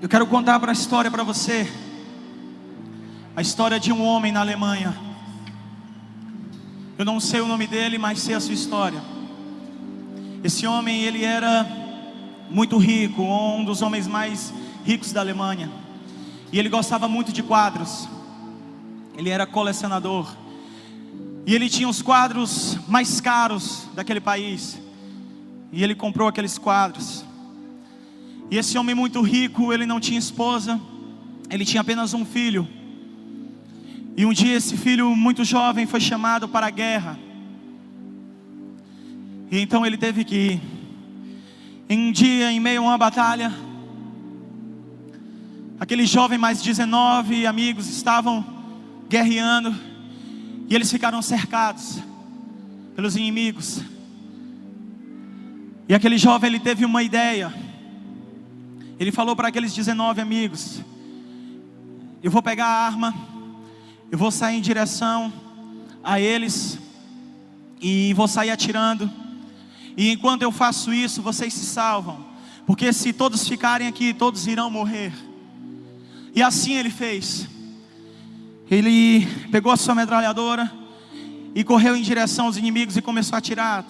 Eu quero contar a história para você. A história de um homem na Alemanha. Eu não sei o nome dele, mas sei a sua história. Esse homem, ele era muito rico, um dos homens mais ricos da Alemanha. E ele gostava muito de quadros. Ele era colecionador. E ele tinha os quadros mais caros daquele país. E ele comprou aqueles quadros. E esse homem muito rico, ele não tinha esposa. Ele tinha apenas um filho. E um dia esse filho muito jovem foi chamado para a guerra. E então ele teve que ir. Em um dia, em meio a uma batalha, aquele jovem mais 19 amigos estavam guerreando. E eles ficaram cercados pelos inimigos. E aquele jovem, ele teve uma ideia. Ele falou para aqueles 19 amigos: eu vou pegar a arma, eu vou sair em direção a eles e vou sair atirando. E enquanto eu faço isso, vocês se salvam, porque se todos ficarem aqui, todos irão morrer. E assim ele fez. Ele pegou a sua metralhadora e correu em direção aos inimigos e começou a atirar.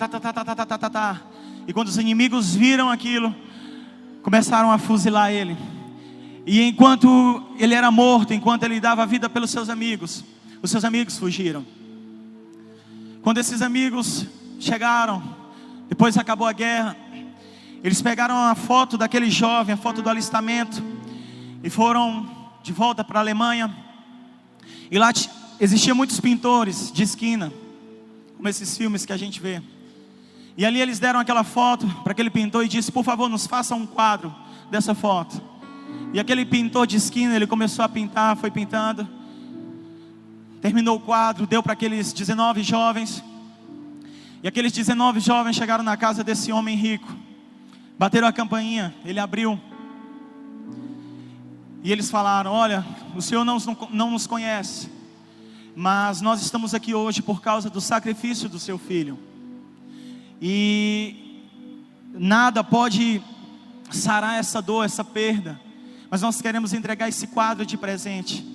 E quando os inimigos viram aquilo, começaram a fuzilar ele. E enquanto ele era morto, enquanto ele dava vida pelos seus amigos, os seus amigos fugiram. Quando esses amigos chegaram, depois acabou a guerra, eles pegaram a foto daquele jovem, a foto do alistamento, e foram de volta para a Alemanha. E lá existiam muitos pintores de esquina, como esses filmes que a gente vê. E ali eles deram aquela foto para aquele pintor e disse: por favor, nos faça um quadro dessa foto. E aquele pintor de esquina, ele começou a pintar, foi pintando. Terminou o quadro, deu para aqueles 19 jovens. E aqueles 19 jovens chegaram na casa desse homem rico. Bateram a campainha, ele abriu. E eles falaram: olha, o senhor não nos conhece, mas nós estamos aqui hoje por causa do sacrifício do seu filho. E nada pode sarar essa dor, essa perda, mas nós queremos entregar esse quadro de presente.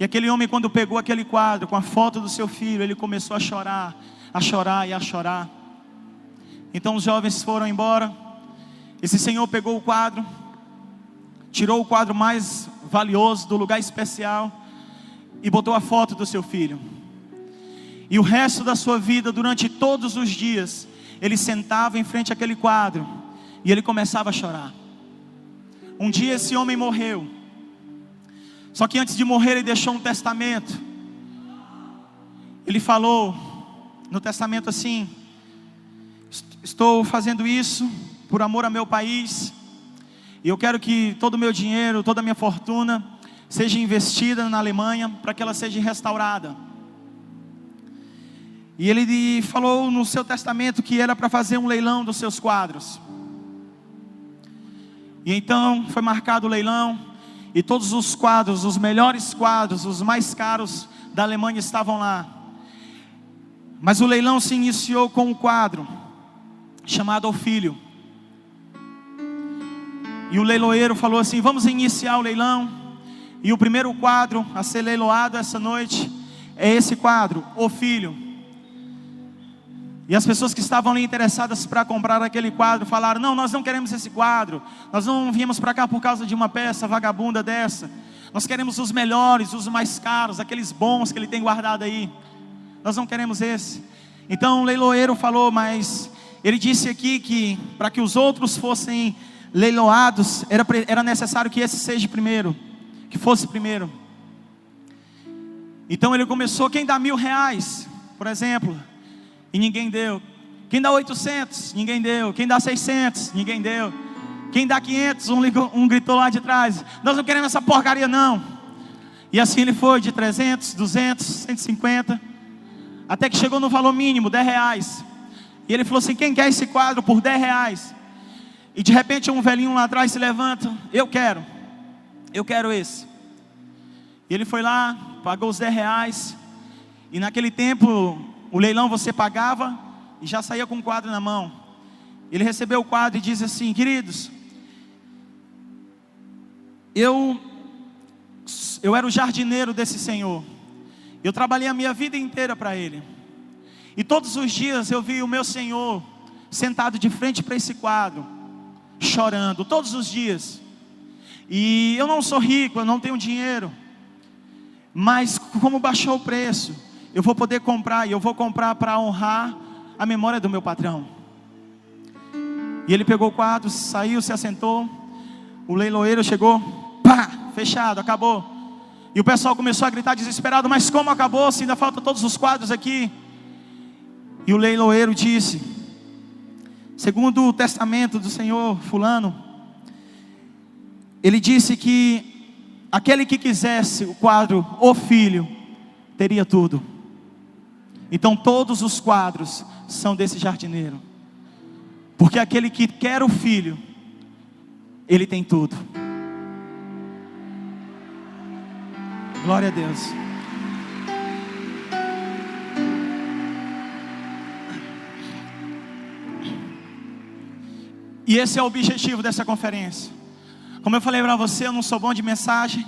E aquele homem, quando pegou aquele quadro com a foto do seu filho, ele começou a chorar, a chorar e a chorar. Então os jovens foram embora. Esse senhor pegou o quadro, tirou o quadro mais valioso do lugar especial e botou a foto do seu filho. E o resto da sua vida, durante todos os dias, ele sentava em frente àquele quadro e ele começava a chorar. Um dia esse homem morreu. Só que antes de morrer ele deixou um testamento. Ele falou no testamento assim: estou fazendo isso por amor ao meu país. E eu quero que todo o meu dinheiro, toda a minha fortuna seja investida na Alemanha para que ela seja restaurada. E ele falou no seu testamento que era para fazer um leilão dos seus quadros. E então foi marcado o leilão. E todos os quadros, os melhores quadros, os mais caros da Alemanha estavam lá. Mas o leilão se iniciou com um quadro chamado O Filho. E o leiloeiro falou assim: vamos iniciar o leilão. E o primeiro quadro a ser leiloado essa noite é esse quadro, O Filho. E as pessoas que estavam ali interessadas para comprar aquele quadro falaram: não, nós não queremos esse quadro. Nós não viemos para cá por causa de uma peça vagabunda dessa. Nós queremos os melhores, os mais caros, aqueles bons que ele tem guardado aí. Nós não queremos esse. Então o leiloeiro falou: mas ele disse aqui que para que os outros fossem leiloados, era necessário que esse seja primeiro, que fosse primeiro. Então ele começou: quem dá R$1.000, por exemplo? E ninguém deu. Quem dá 800? Ninguém deu. Quem dá 600? Ninguém deu. Quem dá 500? Um gritou lá de trás: nós não queremos essa porcaria não. E assim ele foi de 300, 200, 150, até que chegou no valor mínimo, R$10. E ele falou assim: quem quer esse quadro por R$10? E de repente um velhinho lá atrás se levanta: eu quero esse. E ele foi lá, pagou os R$10. E naquele tempo, o leilão você pagava e já saía com o quadro na mão. Ele recebeu o quadro e disse assim: queridos, eu era o jardineiro desse Senhor. Eu trabalhei a minha vida inteira para Ele. E todos os dias eu vi o meu Senhor sentado de frente para esse quadro, chorando, todos os dias. E eu não sou rico, eu não tenho dinheiro, mas como baixou o preço, eu vou poder comprar, e eu vou comprar para honrar a memória do meu patrão. E ele pegou o quadro, saiu, se assentou. O leiloeiro chegou, pá, fechado, acabou. E o pessoal começou a gritar desesperado: mas como acabou, se ainda faltam todos os quadros aqui? E o leiloeiro disse: segundo o testamento do Senhor fulano, ele disse que aquele que quisesse o quadro, o filho, teria tudo. Então todos os quadros são desse jardineiro, porque aquele que quer o filho, ele tem tudo. Glória a Deus. E esse é o objetivo dessa conferência. Como eu falei para você, eu não sou bom de mensagem,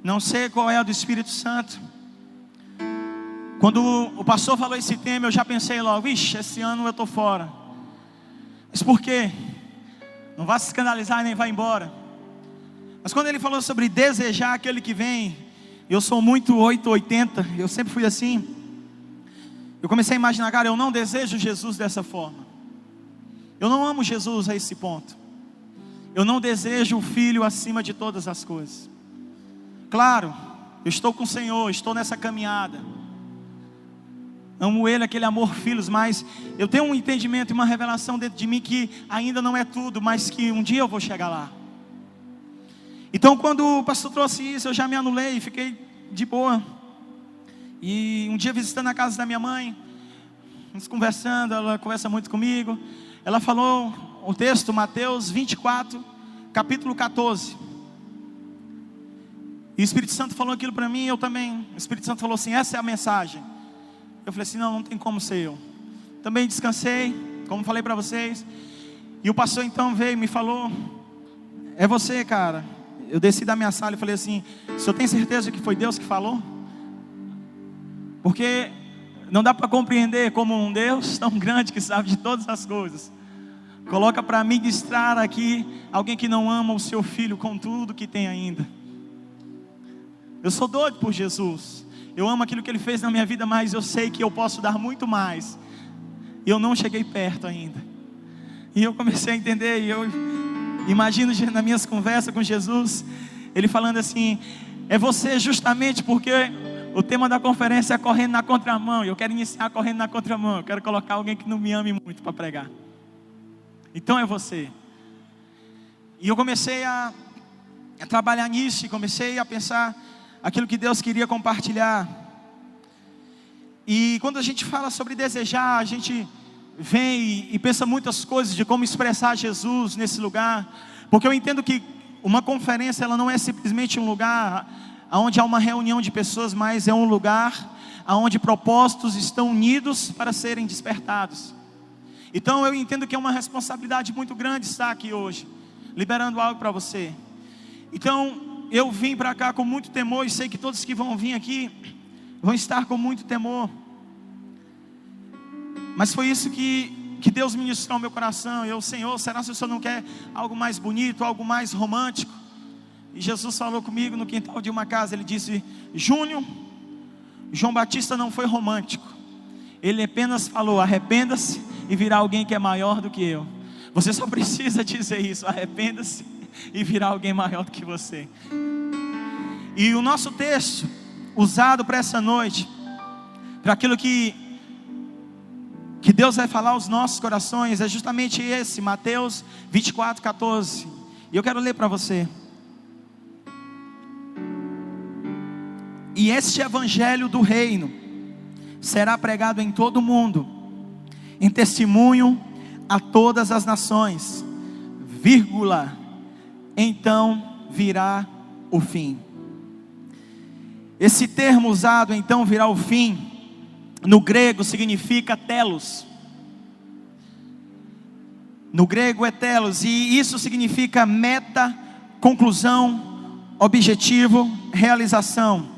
não sei qual é a do Espírito Santo. Quando o pastor falou esse tema, eu já pensei logo: vixe, esse ano eu estou fora. Mas por quê? Não vá se escandalizar nem vá embora. Mas quando ele falou sobre desejar aquele que vem, eu sou muito 880, eu sempre fui assim. Eu comecei a imaginar: cara, eu não desejo Jesus dessa forma. Eu não amo Jesus a esse ponto. Eu não desejo o Filho acima de todas as coisas. Claro, eu estou com o Senhor, estou nessa caminhada. Amo Ele, aquele amor filhos, mas eu tenho um entendimento e uma revelação dentro de mim que ainda não é tudo, mas que um dia eu vou chegar lá. Então quando o pastor trouxe isso, eu já me anulei, fiquei de boa. E um dia visitando a casa da minha mãe, nós conversando, ela conversa muito comigo. Ela falou o texto, Mateus 24, capítulo 14. E o Espírito Santo falou aquilo para mim, eu também. O Espírito Santo falou assim: essa é a mensagem. Eu falei assim: não tem como ser eu. Também descansei, como falei para vocês. E o pastor então veio e me falou: é você, cara. Eu desci da minha sala e falei assim: o senhor tem certeza que foi Deus que falou? Porque não dá para compreender como um Deus tão grande, que sabe de todas as coisas, coloca para ministrar aqui alguém que não ama o seu filho com tudo que tem ainda. Eu sou doido por Jesus. Eu amo aquilo que Ele fez na minha vida, mas eu sei que eu posso dar muito mais. E eu não cheguei perto ainda. E eu comecei a entender, e eu imagino nas minhas conversas com Jesus, Ele falando assim: é você, justamente porque o tema da conferência é correndo na contramão. E eu quero iniciar correndo na contramão. Eu quero colocar alguém que não me ame muito para pregar. Então é você. E eu comecei a trabalhar nisso, e comecei a pensar aquilo que Deus queria compartilhar. E quando a gente fala sobre desejar, a gente vem e pensa muitas coisas de como expressar Jesus nesse lugar. Porque eu entendo que uma conferência, ela não é simplesmente um lugar onde há uma reunião de pessoas, mas é um lugar onde propósitos estão unidos para serem despertados. Então eu entendo que é uma responsabilidade muito grande estar aqui hoje, liberando algo para você. Então eu vim para cá com muito temor, e sei que todos que vão vir aqui vão estar com muito temor. Mas foi isso que Deus ministrou ao meu coração. Eu: Senhor, será que o Senhor não quer algo mais bonito, algo mais romântico? E Jesus falou comigo no quintal de uma casa. Ele disse: Júnior, João Batista não foi romântico. Ele apenas falou: arrependa-se e virá alguém que é maior do que eu. Você só precisa dizer isso: arrependa-se e virá alguém maior do que você. E o nosso texto usado para essa noite, para aquilo que Deus vai falar aos nossos corações, é justamente esse, Mateus 24, 14. E eu quero ler para você. E este evangelho do reino será pregado em todo o mundo, em testemunho a todas as nações, vírgula, então virá o fim. Esse termo usado, então virá o fim, no grego significa telos. No grego é telos, e isso significa meta conclusão, objetivo, realização.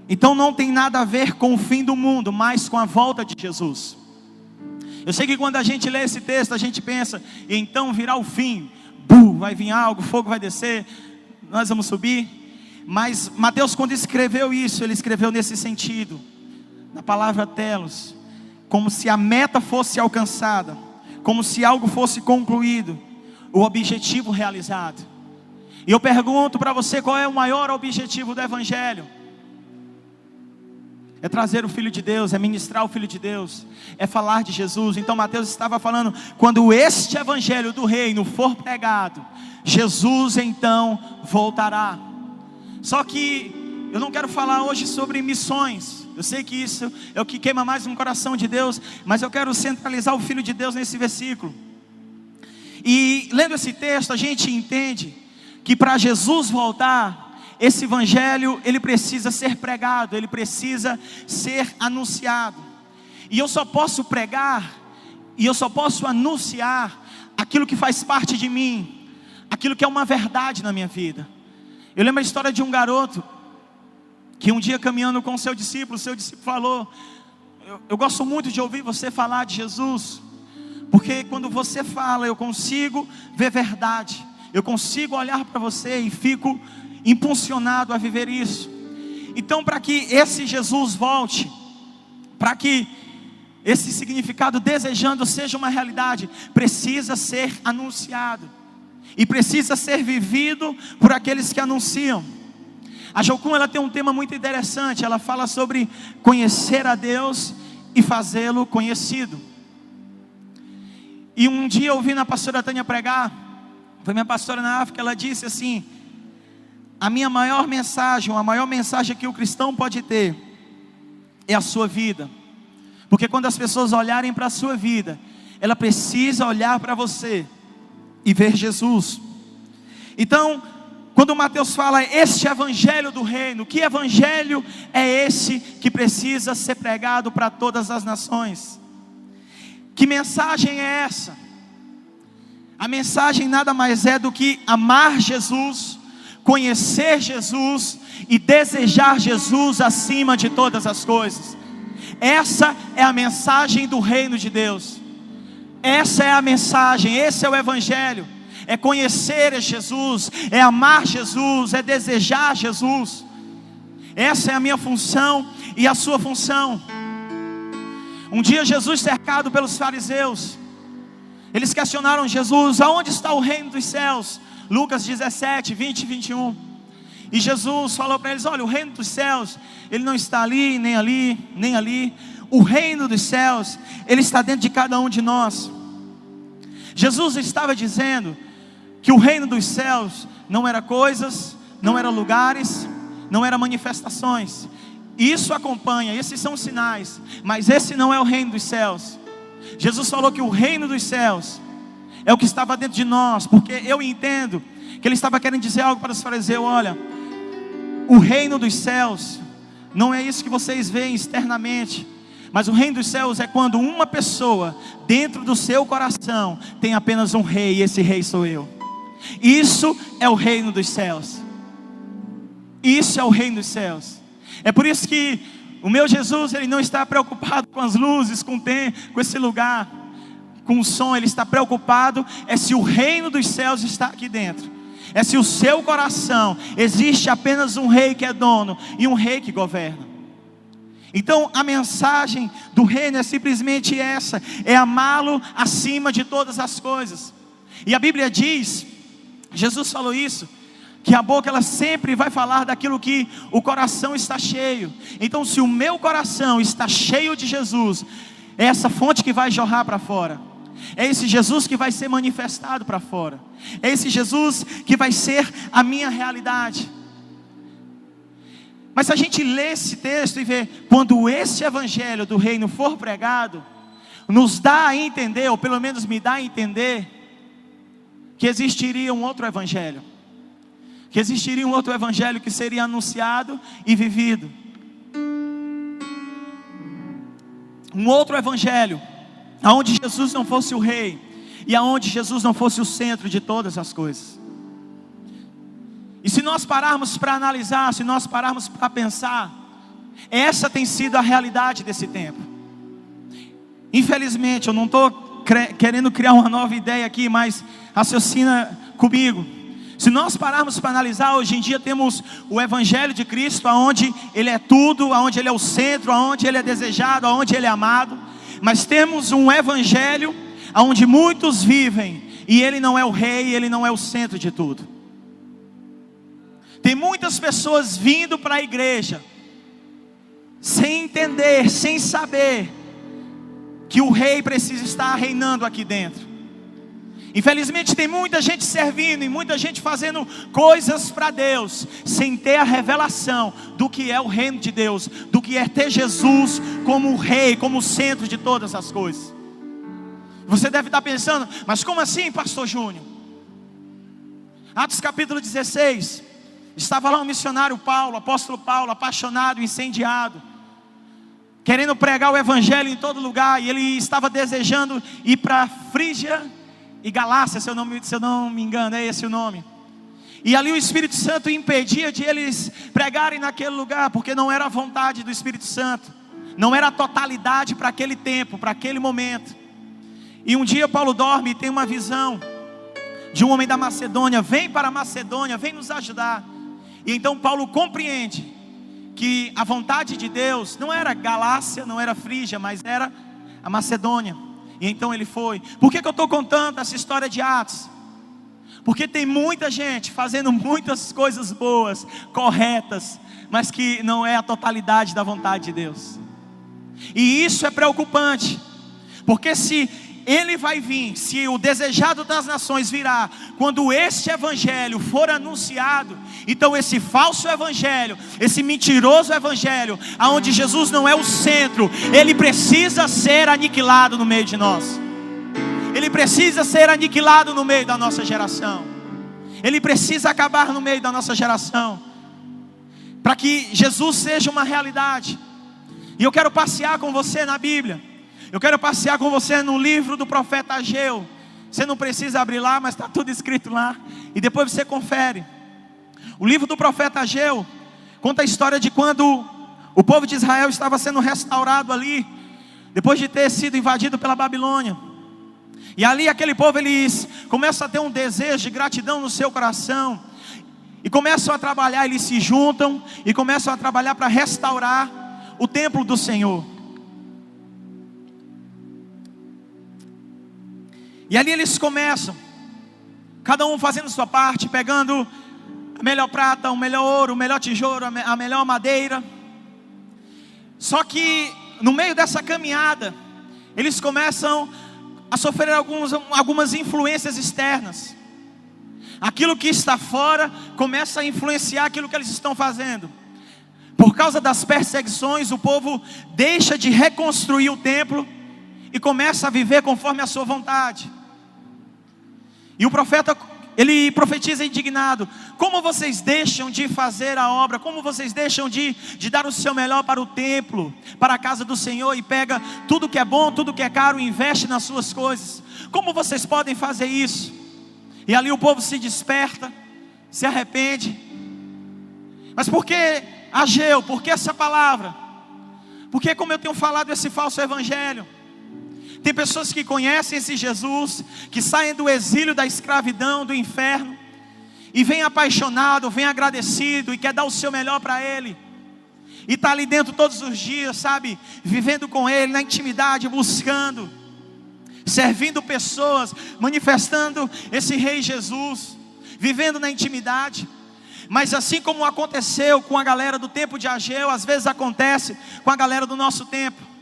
Então não tem nada a ver com o fim do mundo, mas com a volta de Jesus. Eu sei que quando a gente lê esse texto, a gente pensa, e então virá o fim, vai vir algo, fogo vai descer, nós vamos subir. Mas Mateus, quando escreveu isso, ele escreveu nesse sentido, na palavra telos, como se a meta fosse alcançada, como se algo fosse concluído, o objetivo realizado. E eu pergunto para você, qual é o maior objetivo do Evangelho? É trazer o Filho de Deus, é ministrar o Filho de Deus, é falar de Jesus. Então Mateus estava falando, quando este Evangelho do Reino for pregado, Jesus então voltará. Só que eu não quero falar hoje sobre missões. Eu sei que isso é o que queima mais no coração de Deus, mas eu quero centralizar o Filho de Deus nesse versículo. E lendo esse texto, a gente entende que para Jesus voltar, esse evangelho, ele precisa ser pregado, ele precisa ser anunciado. E eu só posso pregar, e eu só posso anunciar aquilo que faz parte de mim, aquilo que é uma verdade na minha vida. Eu lembro a história de um garoto, que um dia caminhando com o seu discípulo falou, eu gosto muito de ouvir você falar de Jesus, porque quando você fala, eu consigo ver verdade, eu consigo olhar para você e fico impulsionado a viver isso. Então, para que esse Jesus volte, para que esse significado desejando seja uma realidade, precisa ser anunciado, e precisa ser vivido por aqueles que anunciam. A Jocum, ela tem um tema muito interessante, ela fala sobre conhecer a Deus e fazê-lo conhecido. E um dia eu ouvi na pastora Tânia pregar, foi minha pastora na África, ela disse assim, a minha maior mensagem, a maior mensagem que o cristão pode ter, é a sua vida. Porque quando as pessoas olharem para a sua vida, ela precisa olhar para você e ver Jesus. Então, quando Mateus fala, este evangelho do reino, que evangelho é esse que precisa ser pregado para todas as nações? Que mensagem é essa? A mensagem nada mais é do que amar Jesus, conhecer Jesus e desejar Jesus acima de todas as coisas. Essa é a mensagem do reino de Deus. Essa é a mensagem, esse é o evangelho. É conhecer Jesus, é amar Jesus, é desejar Jesus. Essa é a minha função e a sua função. Um dia Jesus, cercado pelos fariseus, eles questionaram Jesus, aonde está o reino dos céus? Lucas 17, 20 e 21. E Jesus falou para eles, olha, o reino dos céus, ele não está ali, nem ali, nem ali. O reino dos céus, ele está dentro de cada um de nós. Jesus estava dizendo que o reino dos céus não era coisas, não era lugares, não era manifestações. Isso acompanha, esses são sinais, mas esse não é o reino dos céus. Jesus falou que o reino dos céus é o que estava dentro de nós, porque eu entendo que ele estava querendo dizer algo para os fariseus, olha, o reino dos céus não é isso que vocês veem externamente, mas o reino dos céus é quando uma pessoa dentro do seu coração tem apenas um rei, e esse rei sou eu. Isso é o reino dos céus. Isso é o reino dos céus. É por isso que o meu Jesus, ele não está preocupado com as luzes, com esse lugar, com o som. Ele está preocupado é se o reino dos céus está aqui dentro. É se o seu coração existe apenas um rei que é dono e um rei que governa. Então a mensagem do reino é simplesmente essa, é amá-lo acima de todas as coisas. E a Bíblia diz, Jesus falou isso, que a boca ela sempre vai falar daquilo que o coração está cheio. Então se o meu coração está cheio de Jesus, é essa fonte que vai jorrar para fora. É esse Jesus que vai ser manifestado para fora. É esse Jesus que vai ser a minha realidade. Mas se a gente lê esse texto e vê, quando esse evangelho do reino for pregado, nos dá a entender, ou pelo menos me dá a entender, que existiria um outro evangelho. Que existiria um outro evangelho que seria anunciado e vivido. Um outro evangelho, aonde Jesus não fosse o rei, e aonde Jesus não fosse o centro de todas as coisas. E se nós pararmos para analisar, se nós pararmos para pensar, essa tem sido a realidade desse tempo. Infelizmente, eu não estou querendo criar uma nova ideia aqui, mas raciocina comigo. Se nós pararmos para analisar, hoje em dia temos o Evangelho de Cristo, onde Ele é tudo, onde Ele é o centro, onde Ele é desejado, onde Ele é amado. Mas temos um Evangelho onde muitos vivem, e Ele não é o rei, Ele não é o centro de tudo. Tem muitas pessoas vindo para a igreja, sem entender, sem saber, que o rei precisa estar reinando aqui dentro. Infelizmente tem muita gente servindo e muita gente fazendo coisas para Deus, sem ter a revelação do que é o reino de Deus, do que é ter Jesus como o rei, como o centro de todas as coisas. Você deve estar pensando, mas como assim, pastor Júnior? Atos capítulo 16, estava lá um missionário Paulo, apóstolo Paulo, apaixonado, incendiado, querendo pregar o evangelho em todo lugar, e ele estava desejando ir para Frígia e Galácia, se eu não me engano, é esse o nome. E ali o Espírito Santo impedia de eles pregarem naquele lugar, porque não era a vontade do Espírito Santo, não era a totalidade para aquele tempo, para aquele momento. E um dia Paulo dorme e tem uma visão de um homem da Macedônia: vem para a Macedônia, vem nos ajudar. E então Paulo compreende que a vontade de Deus não era Galácia, não era Frígia, mas era a Macedônia. E então ele foi. Por que eu estou contando essa história de Atos? Porque tem muita gente fazendo muitas coisas boas, corretas, mas que não é a totalidade da vontade de Deus. E isso é preocupante, porque se Ele vai vir, se o desejado das nações virá, quando este evangelho for anunciado, então esse falso evangelho, esse mentiroso evangelho, aonde Jesus não é o centro, ele precisa ser aniquilado no meio de nós. Ele precisa ser aniquilado no meio da nossa geração. Ele precisa acabar no meio da nossa geração, para que Jesus seja uma realidade. E eu quero passear com você na Bíblia. Eu quero passear com você no livro do profeta Ageu. Você não precisa abrir lá, mas está tudo escrito lá. E depois você confere. O livro do profeta Ageu conta a história de quando o povo de Israel estava sendo restaurado ali, depois de ter sido invadido pela Babilônia. E ali aquele povo, eles começam a ter um desejo de gratidão no seu coração. E começam a trabalhar, eles se juntam e começam a trabalhar para restaurar o templo do Senhor. E ali eles começam, cada um fazendo sua parte, pegando a melhor prata, o melhor ouro, o melhor tijolo, a melhor madeira. Só que no meio dessa caminhada, eles começam a sofrer algumas influências externas. Aquilo que está fora começa a influenciar aquilo que eles estão fazendo. Por causa das perseguições, o povo deixa de reconstruir o templo e começa a viver conforme a sua vontade. E o profeta, ele profetiza indignado: como vocês deixam de fazer a obra, como vocês deixam de dar o seu melhor para o templo, para a casa do Senhor, e pega tudo que é bom, tudo que é caro e investe nas suas coisas. Como vocês podem fazer isso? E ali o povo se desperta, se arrepende. Mas por que Ageu? Por que essa palavra? Porque, como eu tenho falado, esse falso evangelho. Tem pessoas que conhecem esse Jesus, que saem do exílio, da escravidão, do inferno, e vem apaixonado, vem agradecido, e quer dar o seu melhor para Ele. E está ali dentro todos os dias, sabe? Vivendo com Ele, na intimidade, buscando, servindo pessoas, manifestando esse Rei Jesus, vivendo na intimidade. Mas assim como aconteceu com a galera do tempo de Ageu, às vezes acontece com a galera do nosso tempo.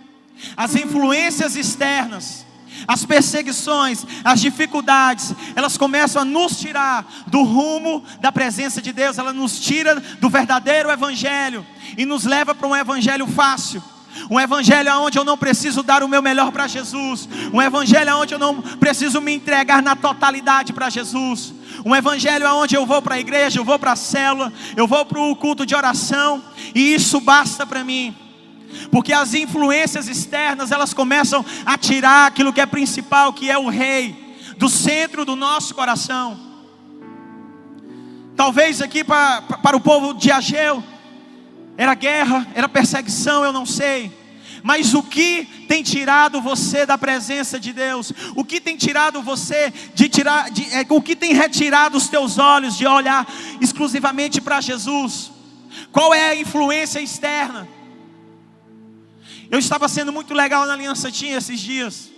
As influências externas, as perseguições, as dificuldades, elas começam a nos tirar do rumo da presença de Deus. Ela nos tira do verdadeiro evangelho e nos leva para um evangelho fácil. Um evangelho onde eu não preciso dar o meu melhor para Jesus. Um evangelho onde eu não preciso me entregar na totalidade para Jesus. Um evangelho onde eu vou para a igreja, eu vou para a célula, eu vou para o culto de oração, e isso basta para mim. Porque as influências externas, elas começam a tirar aquilo que é principal, que é o Rei, do centro do nosso coração. Talvez aqui para o povo de Ageu era guerra, era perseguição, eu não sei. Mas o que tem tirado você da presença de Deus? O que tem tirado você o que tem retirado os teus olhos de olhar exclusivamente para Jesus? Qual é a influência externa? Eu estava sendo muito legal na Aliança Tinha esses dias,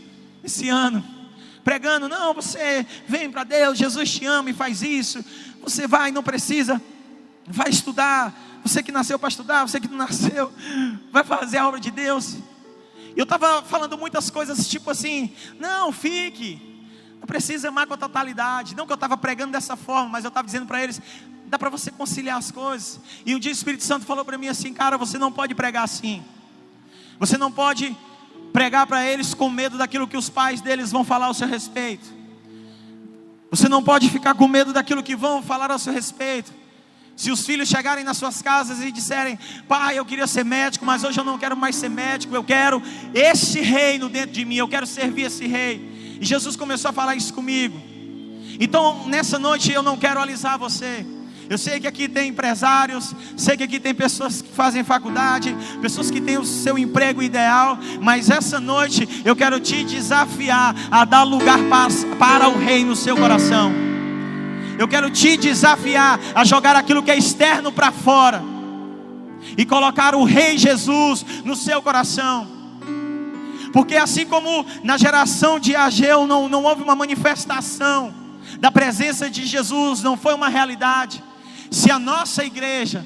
esse ano, pregando, não, você vem para Deus, Jesus te ama e faz isso. Você vai, não precisa, vai estudar. Você que nasceu para estudar, você que não nasceu, vai fazer a obra de Deus. Eu estava falando muitas coisas tipo assim, não, fique, não precisa amar com a totalidade. Não que eu estava pregando dessa forma, mas eu estava dizendo para eles, dá para você conciliar as coisas. E um dia o Espírito Santo falou para mim assim, cara, você não pode pregar assim. Você não pode pregar para eles com medo daquilo que os pais deles vão falar ao seu respeito. Você não pode ficar com medo daquilo que vão falar ao seu respeito. Se os filhos chegarem nas suas casas e disserem, pai, eu queria ser médico, mas hoje eu não quero mais ser médico, eu quero esse reino dentro de mim, eu quero servir esse rei. E Jesus começou a falar isso comigo. Então nessa noite eu não quero alisar você. Eu sei que aqui tem empresários, sei que aqui tem pessoas que fazem faculdade, pessoas que têm o seu emprego ideal, mas essa noite eu quero te desafiar a dar lugar para o rei no seu coração. Eu quero te desafiar a jogar aquilo que é externo para fora e colocar o rei Jesus no seu coração. Porque assim como na geração de Ageu não houve uma manifestação da presença de Jesus, não foi uma realidade. Se a nossa igreja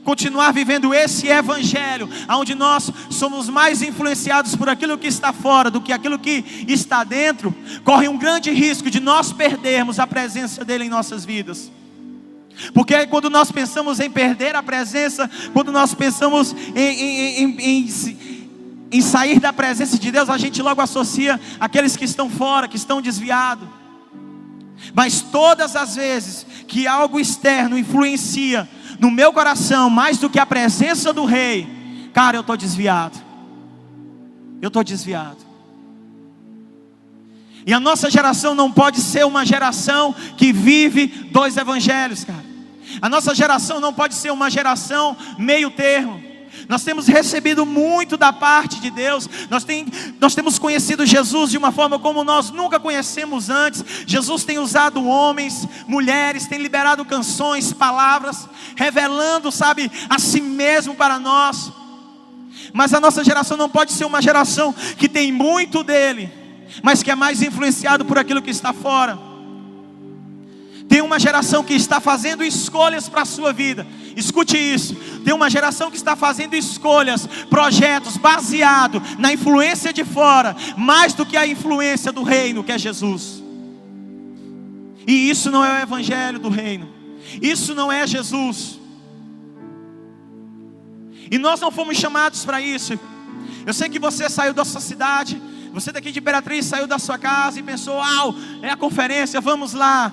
continuar vivendo esse evangelho, onde nós somos mais influenciados por aquilo que está fora do que aquilo que está dentro, corre um grande risco de nós perdermos a presença dele em nossas vidas. Porque quando nós pensamos em perder a presença, quando nós pensamos em sair da presença de Deus, a gente logo associa aqueles que estão fora, que estão desviados. Mas todas as vezes que algo externo influencia no meu coração mais do que a presença do rei, cara, eu estou desviado. Eu estou desviado. E a nossa geração não pode ser uma geração que vive dois evangelhos, cara. A nossa geração não pode ser uma geração meio termo. Nós temos recebido muito da parte de Deus. Nós temos conhecido Jesus de uma forma como nós nunca conhecemos antes. Jesus tem usado homens, mulheres, tem liberado canções, palavras, revelando, sabe, a si mesmo para nós. Mas a nossa geração não pode ser uma geração que tem muito dele, mas que é mais influenciado por aquilo que está fora. Tem uma geração que está fazendo escolhas para a sua vida. Escute isso. Tem uma geração que está fazendo escolhas, projetos baseado na influência de fora, mais do que a influência do reino, que é Jesus. E isso não é o evangelho do reino. Isso não é Jesus. E nós não fomos chamados para isso. Eu sei que você saiu da sua cidade, você daqui de Imperatriz saiu da sua casa e pensou, é a conferência, vamos lá.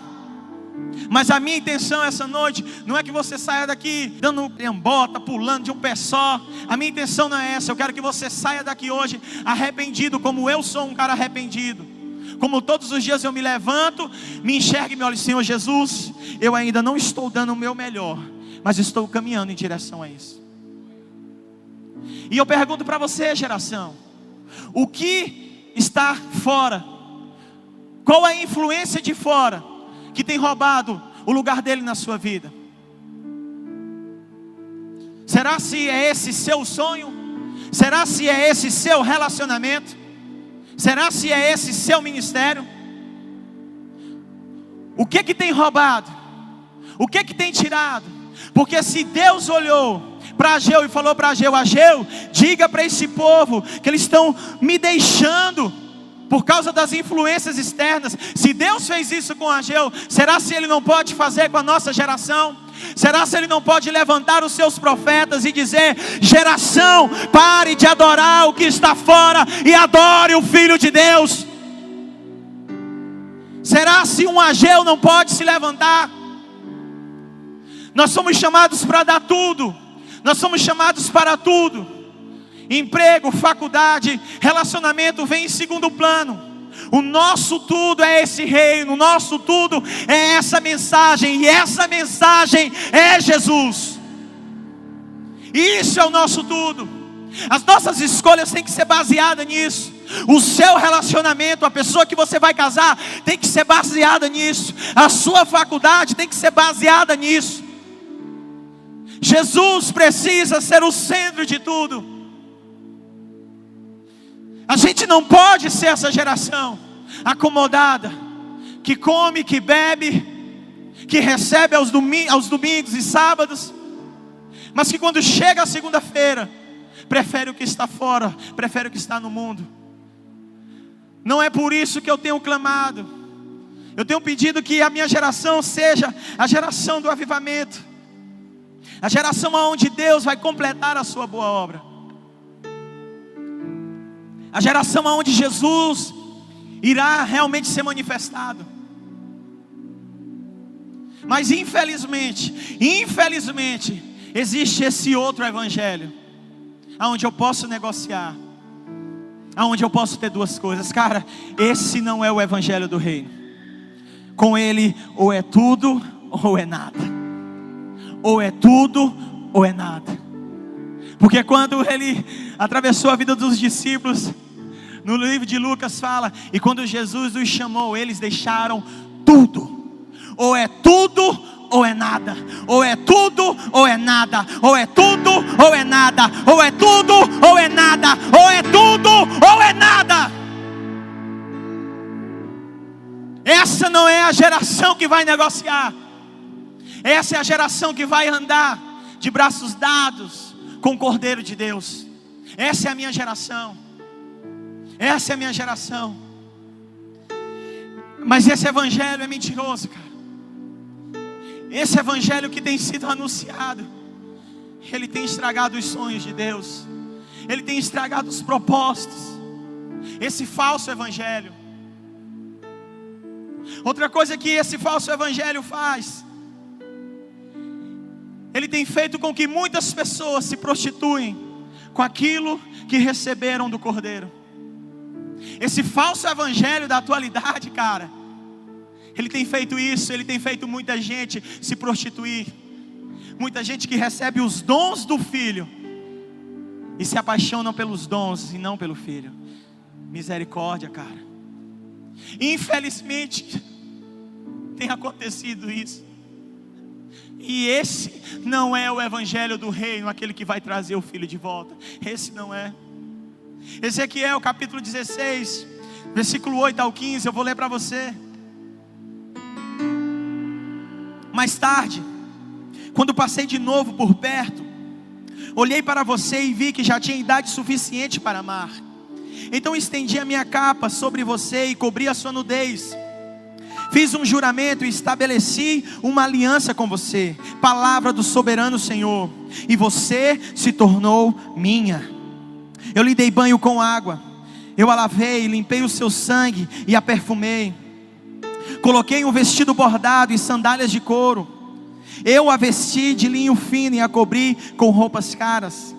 Mas a minha intenção essa noite não é que você saia daqui dando trembota, pulando de um pé só. A minha intenção não é essa. Eu quero que você saia daqui hoje arrependido, como eu sou um cara arrependido. Como todos os dias eu me levanto, me enxergo e me olho, Senhor Jesus, eu ainda não estou dando o meu melhor, mas estou caminhando em direção a isso. E eu pergunto para você, geração, o que está fora? Qual é a influência de fora que tem roubado o lugar dele na sua vida? Será se é esse seu sonho? Será se é esse seu relacionamento? Será se é esse seu ministério? O que tem roubado? O que tem tirado? Porque se Deus olhou para Ageu e falou para Ageu, diga para esse povo que eles estão me deixando por causa das influências externas. Se Deus fez isso com Ageu, será se Ele não pode fazer com a nossa geração? Será se Ele não pode levantar os seus profetas e dizer, geração, pare de adorar o que está fora e adore o Filho de Deus? Será se um Ageu não pode se levantar? Nós somos chamados para dar tudo. Nós somos chamados para tudo. Emprego, faculdade, relacionamento vem em segundo plano. O nosso tudo é esse reino, o nosso tudo é essa mensagem, e essa mensagem é Jesus. Isso é o nosso tudo. As nossas escolhas têm que ser baseadas nisso. O seu relacionamento, a pessoa que você vai casar, tem que ser baseada nisso. A sua faculdade tem que ser baseada nisso. Jesus precisa ser o centro de tudo. A gente não pode ser essa geração acomodada, que come, que bebe, que recebe aos domingos e sábados, mas que quando chega a segunda-feira, prefere o que está fora, prefere o que está no mundo. Não é por isso que eu tenho clamado. Eu tenho pedido que a minha geração seja a geração do avivamento, a geração onde Deus vai completar a sua boa obra, a geração onde Jesus irá realmente ser manifestado. Mas infelizmente, existe esse outro evangelho, aonde eu posso negociar, aonde eu posso ter duas coisas. Cara, esse não é o evangelho do reino. Com ele, ou é tudo, ou é nada. Ou é tudo, ou é nada. Porque quando ele atravessou a vida dos discípulos, no livro de Lucas fala, e quando Jesus os chamou, eles deixaram tudo. Ou é tudo, ou é nada. Ou é tudo, ou é nada. Ou é tudo, ou é nada. Ou é tudo, ou é nada. Ou é tudo, ou é nada. Essa não é a geração que vai negociar. Essa é a geração que vai andar de braços dados com o Cordeiro de Deus. Essa é a minha geração. Essa é a minha geração. Mas esse evangelho é mentiroso, cara. Esse evangelho que tem sido anunciado, ele tem estragado os sonhos de Deus. Ele tem estragado os propósitos. Esse falso evangelho. Outra coisa que esse falso evangelho faz, ele tem feito com que muitas pessoas se prostituem com aquilo que receberam do Cordeiro. Esse falso evangelho da atualidade, cara, ele tem feito isso. Ele tem feito muita gente se prostituir. Muita gente que recebe os dons do Filho e se apaixonam pelos dons e não pelo Filho. Misericórdia, cara. Infelizmente tem acontecido isso. E esse não é o evangelho do reino, aquele que vai trazer o Filho de volta. Esse não é. Ezequiel capítulo 16, versículo 8 ao 15, eu vou ler para você. Mais tarde, quando passei de novo por perto, olhei para você e vi que já tinha idade suficiente para amar. Então estendi a minha capa sobre você e cobri a sua nudez. Fiz um juramento e estabeleci uma aliança com você, palavra do soberano Senhor, e você se tornou minha. Eu lhe dei banho com água, eu a lavei, limpei o seu sangue e a perfumei. Coloquei um vestido bordado e sandálias de couro. Eu a vesti de linho fino e a cobri com roupas caras.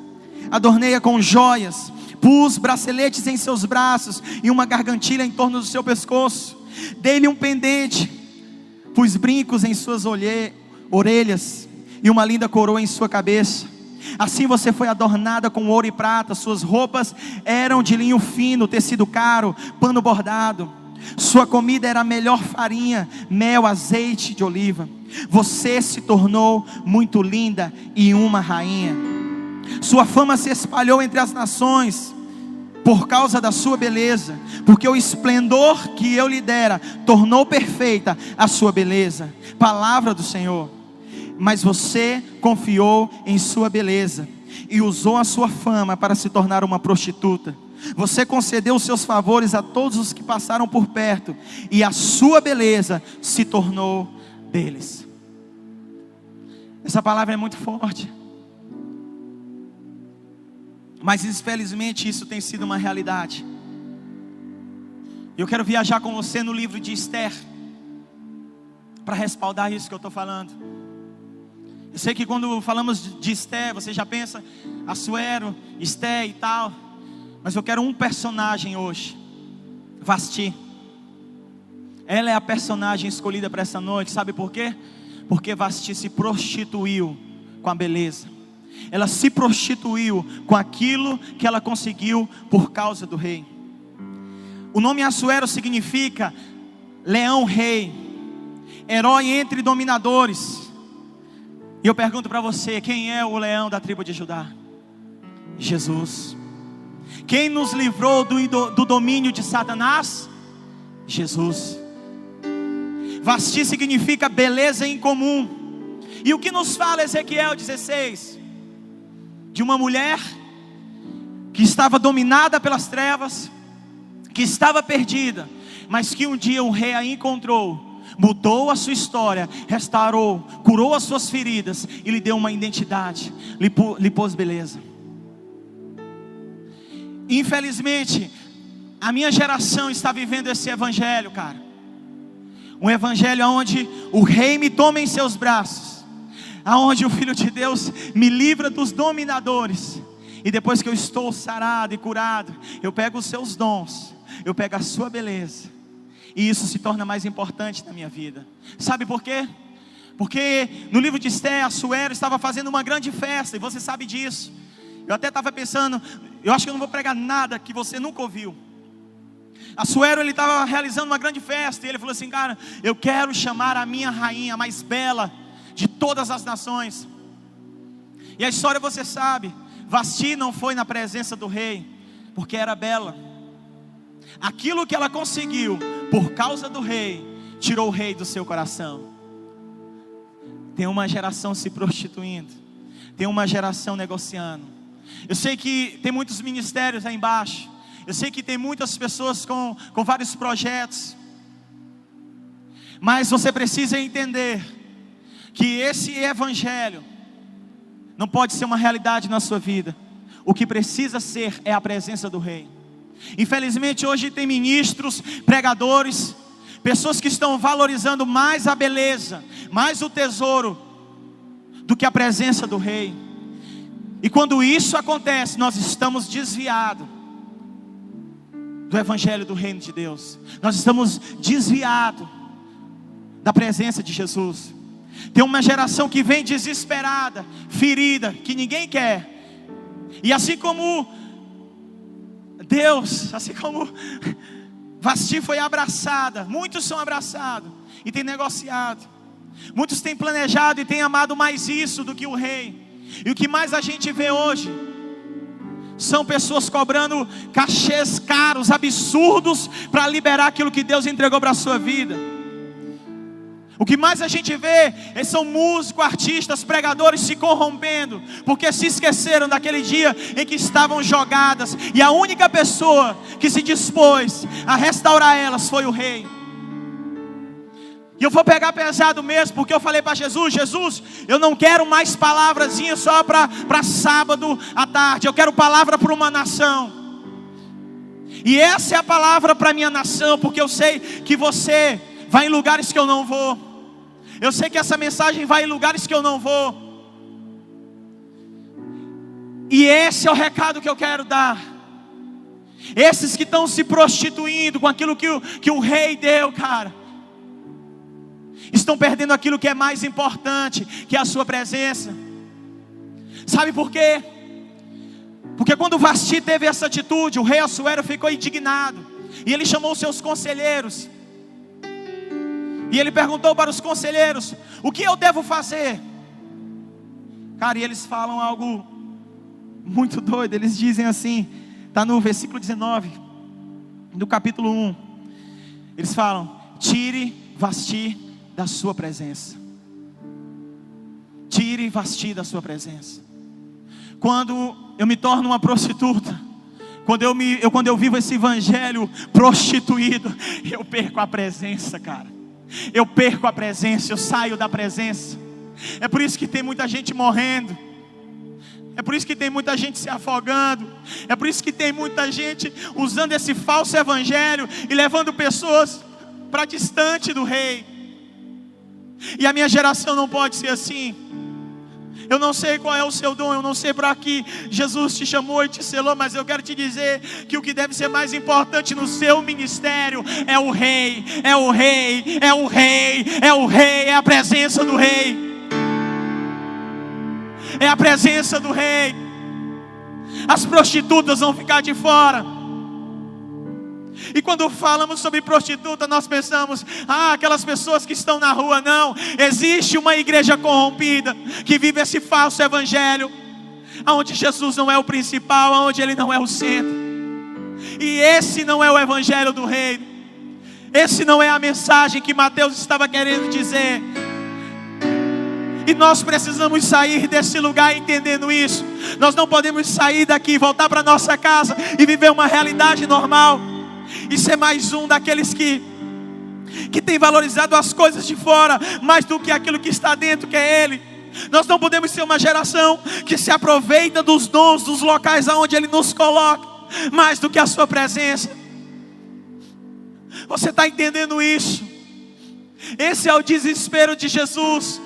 Adornei-a com joias, pus braceletes em seus braços e uma gargantilha em torno do seu pescoço. Dei-lhe um pendente, pus brincos em suas orelhas e uma linda coroa em sua cabeça. Assim você foi adornada com ouro e prata. Suas roupas eram de linho fino, tecido caro, pano bordado. Sua comida era a melhor farinha, mel, azeite de oliva. Você se tornou muito linda e uma rainha. Sua fama se espalhou entre as nações por causa da sua beleza, porque o esplendor que eu lhe dera tornou perfeita a sua beleza. Palavra do Senhor. Mas você confiou em sua beleza e usou a sua fama para se tornar uma prostituta. Você concedeu os seus favores a todos os que passaram por perto, e a sua beleza se tornou deles. Essa palavra é muito forte, mas infelizmente isso tem sido uma realidade. Eu quero viajar com você no livro de Esther, para respaldar isso que eu estou falando. Eu sei que quando falamos de Esther, você já pensa Assuero, Esther e tal. Mas eu quero um personagem hoje, Vasti. Ela é a personagem escolhida para essa noite. Sabe por quê? Porque Vasti se prostituiu com a beleza. Ela se prostituiu com aquilo que ela conseguiu por causa do rei. O nome Assuero significa leão rei, herói entre dominadores. E eu pergunto para você, quem é o leão da tribo de Judá? Jesus. Quem nos livrou do domínio de Satanás? Jesus. Vasti significa beleza em comum. E o que nos fala Ezequiel 16? De uma mulher que estava dominada pelas trevas, que estava perdida, mas que um dia o rei a encontrou, mudou a sua história, restaurou, curou as suas feridas e lhe deu uma identidade, lhe pôs beleza. Infelizmente, a minha geração está vivendo esse evangelho, cara. Um evangelho onde o rei me toma em seus braços, aonde o Filho de Deus me livra dos dominadores. E depois que eu estou sarado e curado, eu pego os seus dons, eu pego a sua beleza, e isso se torna mais importante na minha vida. Sabe por quê? Porque no livro de Esther, Assuero estava fazendo uma grande festa, e você sabe disso. Eu até estava pensando, eu acho que eu não vou pregar nada que você nunca ouviu. Assuero, ele estava realizando uma grande festa, e ele falou assim: cara, eu quero chamar a minha rainha, a mais bela de todas as nações. E a história você sabe, Vasti não foi na presença do rei, porque era bela. Aquilo que ela conseguiu, por causa do rei, tirou o rei do seu coração. Tem uma geração se prostituindo, tem uma geração negociando. Eu sei que tem muitos ministérios aí embaixo, eu sei que tem muitas pessoas com vários projetos, mas você precisa entender que esse evangelho não pode ser uma realidade na sua vida. O que precisa ser é a presença do rei. Infelizmente hoje tem ministros, pregadores, pessoas que estão valorizando mais a beleza, mais o tesouro, do que a presença do rei. E quando isso acontece, nós estamos desviados do evangelho do reino de Deus. Nós estamos desviados da presença de Jesus. Tem uma geração que vem desesperada, ferida, que ninguém quer. E assim como Deus, assim como Vasti foi abraçada, muitos são abraçados e têm negociado. Muitos têm planejado e têm amado mais isso do que o rei. E o que mais a gente vê hoje são pessoas cobrando cachês caros, absurdos, para liberar aquilo que Deus entregou para a sua vida. O que mais a gente vê são músicos, artistas, pregadores se corrompendo, porque se esqueceram daquele dia em que estavam jogadas, e a única pessoa que se dispôs a restaurar elas foi o rei. E eu vou pegar pesado mesmo, porque eu falei para Jesus: Jesus, eu não quero mais palavrazinhas só para sábado à tarde, eu quero palavra para uma nação. E essa é a palavra para a minha nação, porque eu sei que você vai em lugares que eu não vou. Eu sei que essa mensagem vai em lugares que eu não vou. E esse é o recado que eu quero dar. Esses que estão se prostituindo com aquilo que o rei deu, cara, estão perdendo aquilo que é mais importante, que é a sua presença. Sabe por quê? Porque quando Vasti teve essa atitude, o rei Assuero ficou indignado, e ele chamou os seus conselheiros, e ele perguntou para os conselheiros: o que eu devo fazer? Cara, e eles falam algo muito doido. Eles dizem assim, está no versículo 19 do capítulo 1. Eles falam: tire Vasti da sua presença. Tire Vasti da sua presença. Quando eu me torno uma prostituta, quando eu vivo esse evangelho prostituído, eu perco a presença, cara. Eu perco a presença, eu saio da presença. É por isso que tem muita gente morrendo. É por isso que tem muita gente se afogando. É por isso que tem muita gente usando esse falso evangelho e levando pessoas para distante do rei. E a minha geração não pode ser assim. Eu não sei qual é o seu dom, eu não sei para que Jesus te chamou e te selou, mas eu quero te dizer que o que deve ser mais importante no seu ministério é o Rei, é o Rei, é o Rei, é o Rei, é a presença do Rei. É a presença do Rei. As prostitutas vão ficar de fora. E quando falamos sobre prostituta, nós pensamos, aquelas pessoas que estão na rua. Não, existe uma igreja corrompida, que vive esse falso evangelho, onde Jesus não é o principal, onde Ele não é o centro. E esse não é o evangelho do reino. Esse não é a mensagem que Mateus estava querendo dizer. E nós precisamos sair desse lugar entendendo isso. Nós não podemos sair daqui, voltar para nossa casa e viver uma realidade normal e ser mais um daqueles que tem valorizado as coisas de fora mais do que aquilo que está dentro, que é Ele. Nós não podemos ser uma geração que se aproveita dos dons, dos locais aonde Ele nos coloca, mais do que a sua presença. Você está entendendo isso? Esse é o desespero de Jesus.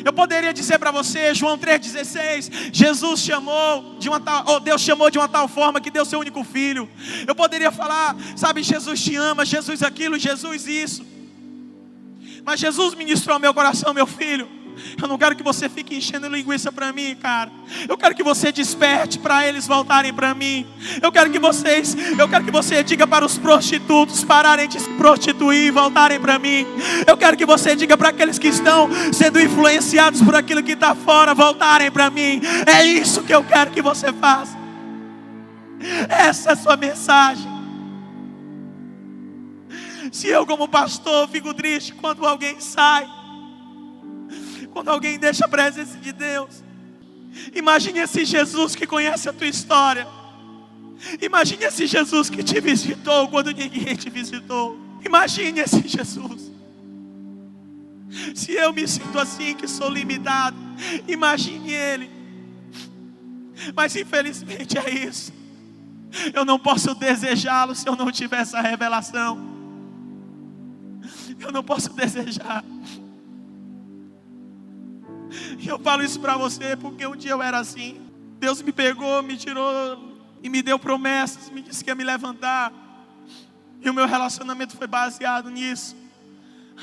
Eu poderia dizer para você, João 3,16, Jesus chamou de uma tal, ou Deus chamou de uma tal forma que deu seu único filho. Eu poderia falar, sabe, Jesus te ama, Jesus aquilo, Jesus isso. Mas Jesus ministrou ao meu coração, meu filho, eu não quero que você fique enchendo linguiça para mim, cara. Eu quero que você desperte para eles voltarem para mim. Eu quero que você diga para os prostitutos pararem de se prostituir e voltarem para mim. Eu quero que você diga para aqueles que estão sendo influenciados por aquilo que está fora, voltarem para mim. É isso que eu quero que você faça. Essa é a sua mensagem. Se eu como pastor fico triste quando alguém sai, quando alguém deixa a presença de Deus, imagine esse Jesus que conhece a tua história. Imagine esse Jesus que te visitou quando ninguém te visitou. Imagine esse Jesus. Se eu me sinto assim, que sou limitado, imagine Ele. Mas infelizmente é isso. Eu não posso desejá-lo se eu não tiver essa revelação. Eu não posso desejar. E eu falo isso para você porque um dia eu era assim. Deus me pegou, me tirou e me deu promessas, me disse que ia me levantar. E o meu relacionamento foi baseado nisso.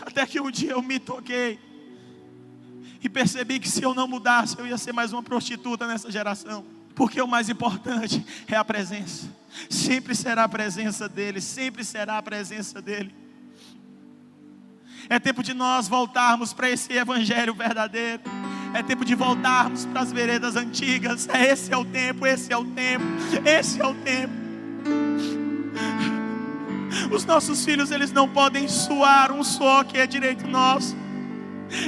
Até que um dia eu me toquei e percebi que se eu não mudasse, eu ia ser mais uma prostituta nessa geração. Porque o mais importante é a presença. Sempre será a presença dEle, sempre será a presença dEle. É tempo de nós voltarmos para esse evangelho verdadeiro. É tempo de voltarmos para as veredas antigas. Esse é o tempo, esse é o tempo, esse é o tempo. Os nossos filhos, eles não podem suar um suor que é direito nosso.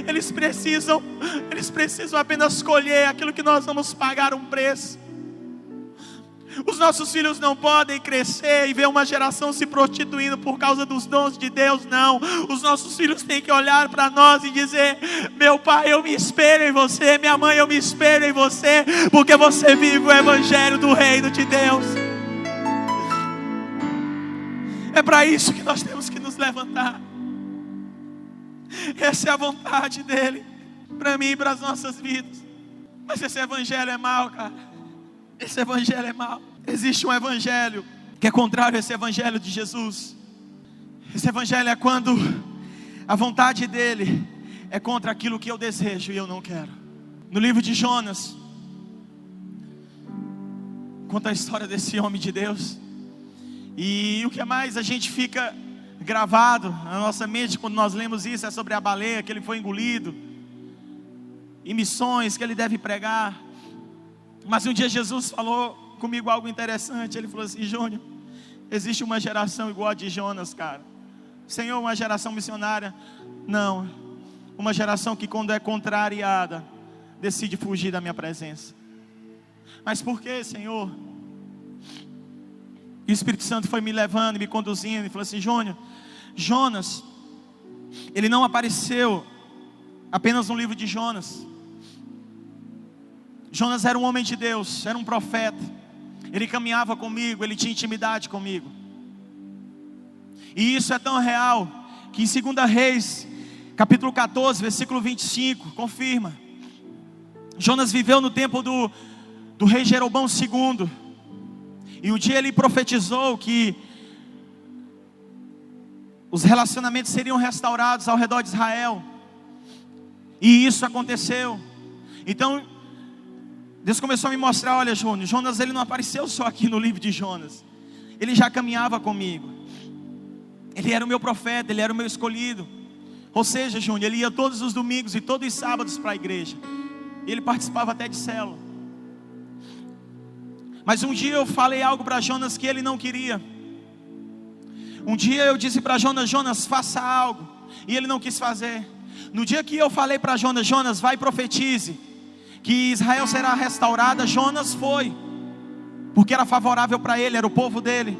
Eles precisam apenas colher aquilo que nós vamos pagar um preço. Os nossos filhos não podem crescer e ver uma geração se prostituindo por causa dos dons de Deus, não. Os nossos filhos têm que olhar para nós e dizer: meu pai, eu me espelho em você, minha mãe, eu me espelho em você, porque você vive o evangelho do reino de Deus. É para isso que nós temos que nos levantar. Essa é a vontade dEle para mim e para as nossas vidas. Mas esse evangelho é mau, cara. Esse evangelho é mau. Existe um evangelho que é contrário a esse evangelho de Jesus. Esse evangelho é quando a vontade dEle é contra aquilo que eu desejo e eu não quero. No livro de Jonas, conta a história desse homem de Deus. E o que mais a gente fica gravado na nossa mente quando nós lemos isso é sobre a baleia, que ele foi engolido, e missões que ele deve pregar. Mas um dia Jesus falou comigo algo interessante. Ele falou assim: Júnior, existe uma geração igual a de Jonas, cara. Senhor, uma geração missionária? Não, uma geração que quando é contrariada decide fugir da minha presença. Mas por que, Senhor? E o Espírito Santo foi me levando, me conduzindo, e falou assim: Júnior, Jonas, ele não apareceu apenas no livro de Jonas. Jonas era um homem de Deus, era um profeta. Ele caminhava comigo, ele tinha intimidade comigo. E isso é tão real que em 2 Reis, capítulo 14, versículo 25, confirma. Jonas viveu no tempo do rei Jeroboão II. E um dia ele profetizou que os relacionamentos seriam restaurados ao redor de Israel. E isso aconteceu. Então Deus começou a me mostrar: olha, Jonas ele não apareceu só aqui no livro de Jonas. Ele já caminhava comigo. Ele era o meu profeta, ele era o meu escolhido. Ou seja, Júnior, ele ia todos os domingos e todos os sábados para a igreja. E ele participava até de célula. Mas um dia eu falei algo para Jonas que ele não queria. Um dia eu disse para Jonas: Jonas, faça algo. E ele não quis fazer. No dia que eu falei para Jonas: Jonas, vai e profetize que Israel será restaurada, Jonas foi. Porque era favorável para ele, era o povo dele.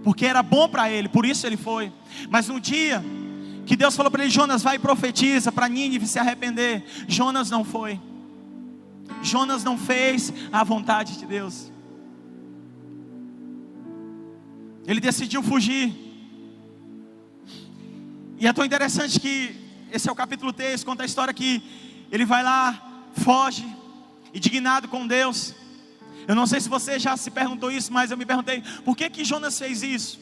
Porque era bom para ele, por isso ele foi. Mas no dia que Deus falou para ele: Jonas, vai e profetiza para Nínive se arrepender, Jonas não foi. Jonas não fez a vontade de Deus. Ele decidiu fugir. E é tão interessante que esse é o capítulo 3, conta a história que ele vai lá, foge, indignado com Deus. Eu não sei se você já se perguntou isso, mas eu me perguntei: por que Jonas fez isso?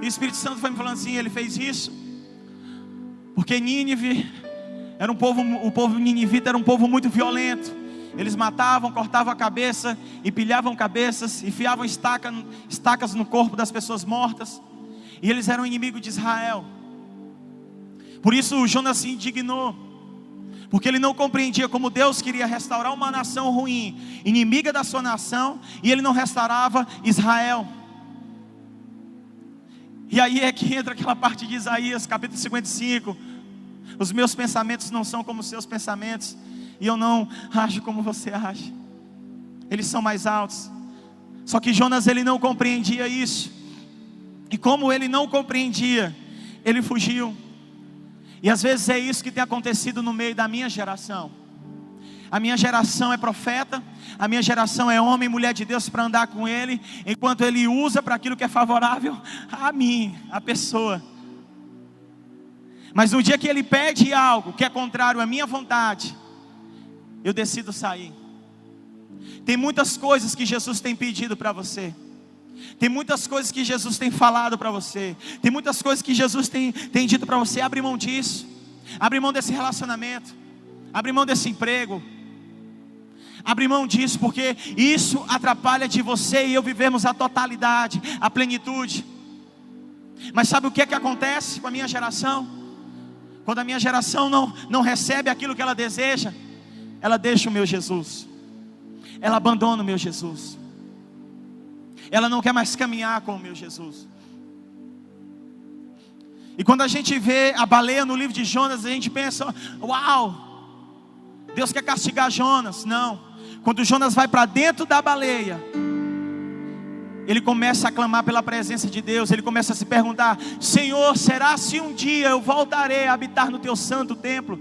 E o Espírito Santo foi me falando assim: ele fez isso porque Nínive era um povo, o povo ninivita era um povo muito violento. Eles matavam, cortavam a cabeça, empilhavam cabeças, enfiavam estacas no corpo das pessoas mortas. E eles eram inimigos de Israel. Por isso Jonas se indignou, porque ele não compreendia como Deus queria restaurar uma nação ruim, inimiga da sua nação, e ele não restaurava Israel. E aí é que entra aquela parte de Isaías, capítulo 55. Os meus pensamentos não são como os seus pensamentos, e eu não ajo como você age. Eles são mais altos. Só que Jonas ele não compreendia isso. E como ele não compreendia, ele fugiu. E às vezes é isso que tem acontecido no meio da minha geração. A minha geração é profeta, a minha geração é homem e mulher de Deus para andar com Ele, enquanto Ele usa para aquilo que é favorável a mim, a pessoa. Mas no dia que Ele pede algo que é contrário à minha vontade, eu decido sair. Tem muitas coisas que Jesus tem pedido para você. Tem muitas coisas que Jesus tem falado para você. Tem muitas coisas que Jesus tem dito para você: abre mão disso. Abre mão desse relacionamento. Abre mão desse emprego. Abre mão disso, porque isso atrapalha de você e eu vivemos a totalidade, a plenitude. Mas sabe o que é que acontece com a minha geração? Quando a minha geração não recebe aquilo que ela deseja, ela deixa o meu Jesus. Ela abandona o meu Jesus. Ela não quer mais caminhar com o meu Jesus. E quando a gente vê a baleia no livro de Jonas, a gente pensa: uau, Deus quer castigar Jonas. Não. Quando Jonas vai para dentro da baleia, ele começa a clamar pela presença de Deus. Ele começa a se perguntar: Senhor, será se um dia eu voltarei a habitar no teu santo templo?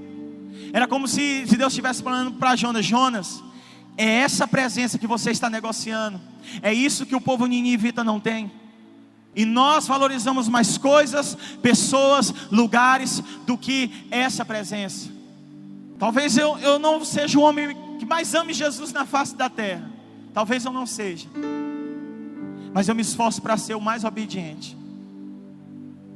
Era como se Deus estivesse falando para Jonas: Jonas, é essa presença que você está negociando. É isso que o povo ninivita não tem. E nós valorizamos mais coisas, pessoas, lugares do que essa presença. Talvez eu não seja o homem que mais ame Jesus na face da terra. Talvez eu não seja. Mas eu me esforço para ser o mais obediente.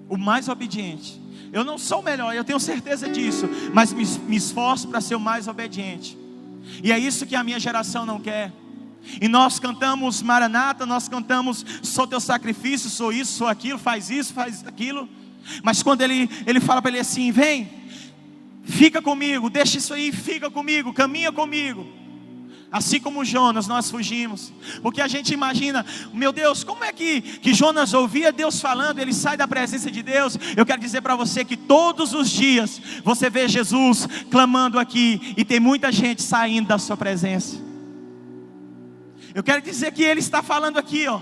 O mais obediente. Eu não sou o melhor, eu tenho certeza disso. Mas me esforço para ser o mais obediente. E é isso que a minha geração não quer. E nós cantamos Maranata, nós cantamos sou teu sacrifício, sou isso, sou aquilo, faz isso, faz aquilo. Mas quando ele fala para ele assim: vem, fica comigo, deixa isso aí, fica comigo, caminha comigo. Assim como Jonas, nós fugimos. Porque a gente imagina: meu Deus, como é que Jonas ouvia Deus falando, ele sai da presença de Deus? Eu quero dizer para você que todos os dias você vê Jesus clamando aqui, e tem muita gente saindo da sua presença. Eu quero dizer que Ele está falando aqui, ó.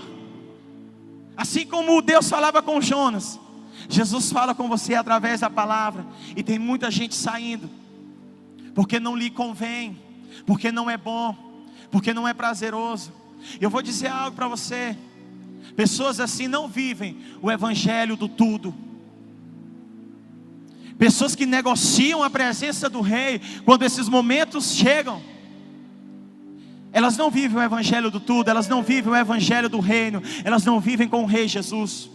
Assim como Deus falava com Jonas, Jesus fala com você através da palavra. E tem muita gente saindo, porque não lhe convém, porque não é bom, porque não é prazeroso. Eu vou dizer algo para você: pessoas assim não vivem o evangelho do tudo. Pessoas que negociam a presença do Rei, quando esses momentos chegam, elas não vivem o evangelho do tudo, elas não vivem o evangelho do reino, elas não vivem com o Rei Jesus.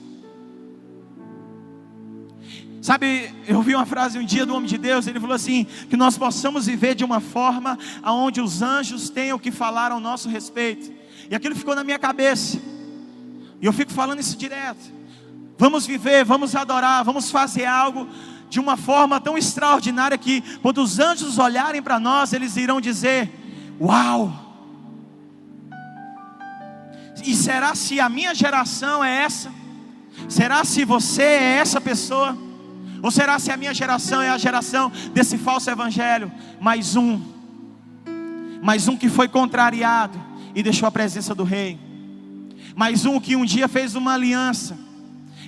Sabe, eu vi uma frase um dia do homem de Deus, ele falou assim, que nós possamos viver de uma forma onde os anjos tenham que falar ao nosso respeito. E aquilo ficou na minha cabeça, e eu fico falando isso direto. Vamos viver, vamos adorar, vamos fazer algo de uma forma tão extraordinária que quando os anjos olharem para nós, eles irão dizer: uau! E será se a minha geração é essa? Será se você é essa pessoa? Ou será se a minha geração é a geração desse falso evangelho? Mais um que foi contrariado e deixou a presença do Rei. Mais um que um dia fez uma aliança,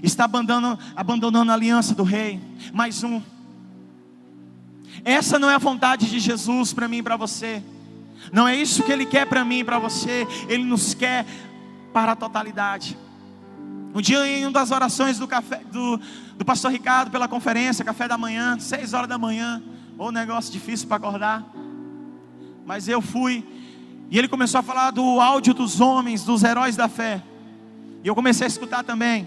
está abandonando a aliança do Rei. Mais um. Essa não é a vontade de Jesus para mim e para você. Não é isso que Ele quer para mim e para você. Ele nos quer para a totalidade. Um dia, em uma das orações do pastor Ricardo, pela conferência, café da manhã, 6 horas da manhã, ou um negócio difícil para acordar, mas eu fui, e ele começou a falar do áudio dos homens, dos heróis da fé, e eu comecei a escutar também.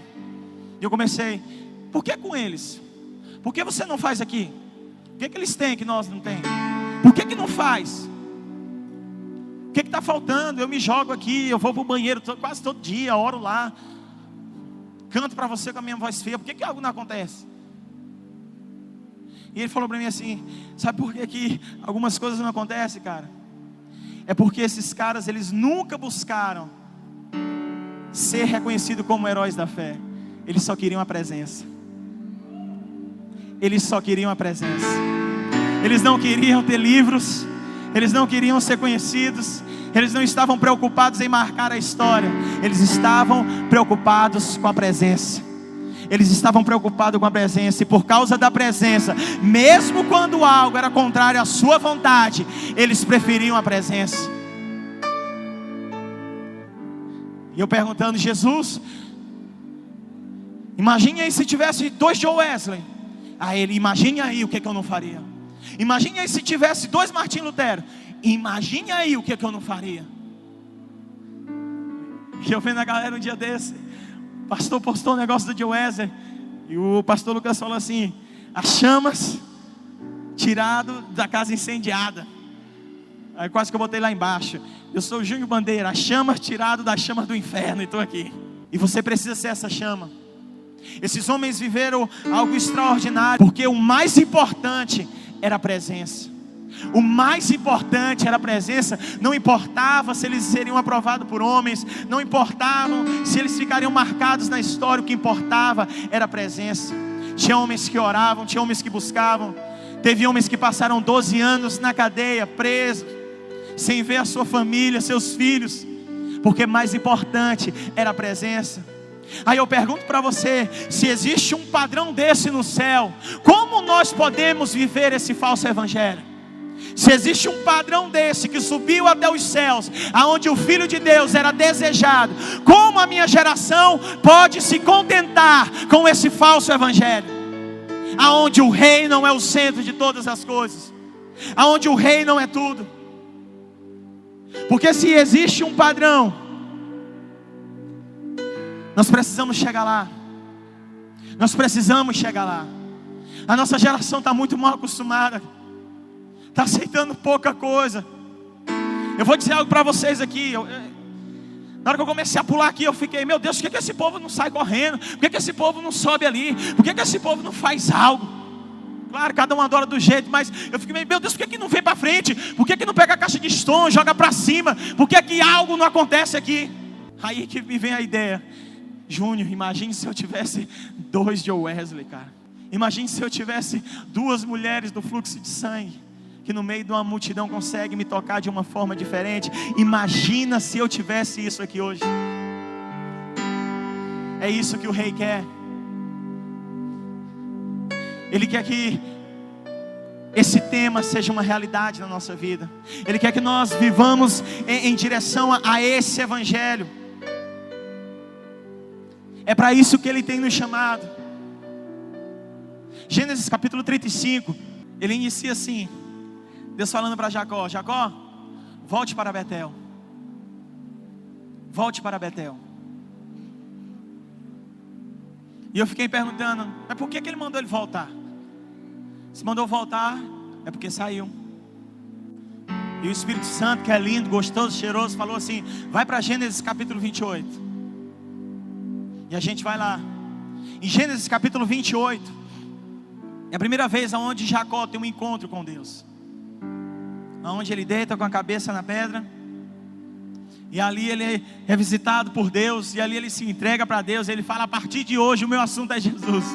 E eu comecei: por que com eles? Por que você não faz aqui? O que eles têm que nós não temos? Por que não faz? O que está faltando? Eu me jogo aqui, eu vou para o banheiro quase todo dia, oro lá, canto para você com a minha voz feia. Por que algo não acontece? E ele falou para mim assim: sabe por que algumas coisas não acontecem, cara? É porque esses caras, eles nunca buscaram ser reconhecidos como heróis da fé. Eles só queriam a presença. Eles só queriam a presença. Eles não queriam ter livros, eles não queriam ser conhecidos, eles não estavam preocupados em marcar a história, eles estavam preocupados com a presença. Eles estavam preocupados com a presença, e por causa da presença, mesmo quando algo era contrário à sua vontade, eles preferiam a presença. E eu perguntando: Jesus, imagine aí se tivesse 2 Joe Wesley. Aí ele: imagine aí o que eu não faria. Imagine aí se tivesse 2 Martim Lutero. Imagine aí o que eu não faria. E eu vendo a galera um dia desse, o pastor postou um negócio do Joe Wesley, e o pastor Lucas falou assim: as chamas tirado da casa incendiada. Aí quase que eu botei lá embaixo: eu sou o Júnior Bandeira, as chamas tirado das chamas do inferno, e estou aqui. E você precisa ser essa chama. Esses homens viveram algo extraordinário, porque o mais importante era a presença. O mais importante era a presença. Não importava se eles seriam aprovados por homens, não importava se eles ficariam marcados na história. O que importava era a presença. Tinha homens que oravam, tinha homens que buscavam. Teve homens que passaram 12 anos na cadeia, presos, sem ver a sua família, seus filhos, porque mais importante era a presença. Aí eu pergunto para você: se existe um padrão desse no céu, como nós podemos viver esse falso evangelho? Se existe um padrão desse que subiu até os céus, aonde o Filho de Deus era desejado, como a minha geração pode se contentar com esse falso evangelho? Aonde o Rei não é o centro de todas as coisas, aonde o Rei não é tudo. Porque se existe um padrão, nós precisamos chegar lá. Nós precisamos chegar lá. A nossa geração está muito mal acostumada, está aceitando pouca coisa. Eu vou dizer algo para vocês aqui. Na hora que eu comecei a pular aqui, eu fiquei: meu Deus, por que esse povo não sai correndo? Por que esse povo não sobe ali? Por que esse povo não faz algo? Claro, cada um adora do jeito, mas eu fiquei: meu Deus, por que não vem para frente? Por que não pega a caixa de som, joga para cima? Por que algo não acontece aqui? Aí que me vem a ideia: Júnior, imagine se eu tivesse 2 Joe Wesley, cara. Imagine se eu tivesse 2 mulheres do fluxo de sangue, que no meio de uma multidão consegue me tocar de uma forma diferente. Imagina se eu tivesse isso aqui hoje. É isso que o Rei quer. Ele quer que esse tema seja uma realidade na nossa vida. Ele quer que nós vivamos em direção a esse evangelho. É para isso que Ele tem nos chamado. Gênesis capítulo 35, ele inicia assim, Deus falando para Jacó: Jacó, volte para Betel. Volte para Betel. E eu fiquei perguntando, mas por que ele mandou ele voltar? Se mandou voltar, é porque saiu. E o Espírito Santo, que é lindo, gostoso, cheiroso, falou assim: vai para Gênesis capítulo 28. E a gente vai lá. Em Gênesis capítulo 28, é a primeira vez onde Jacó tem um encontro com Deus. Onde ele deita com a cabeça na pedra. E ali ele é visitado por Deus. E ali ele se entrega para Deus. Ele fala: a partir de hoje o meu assunto é Jesus.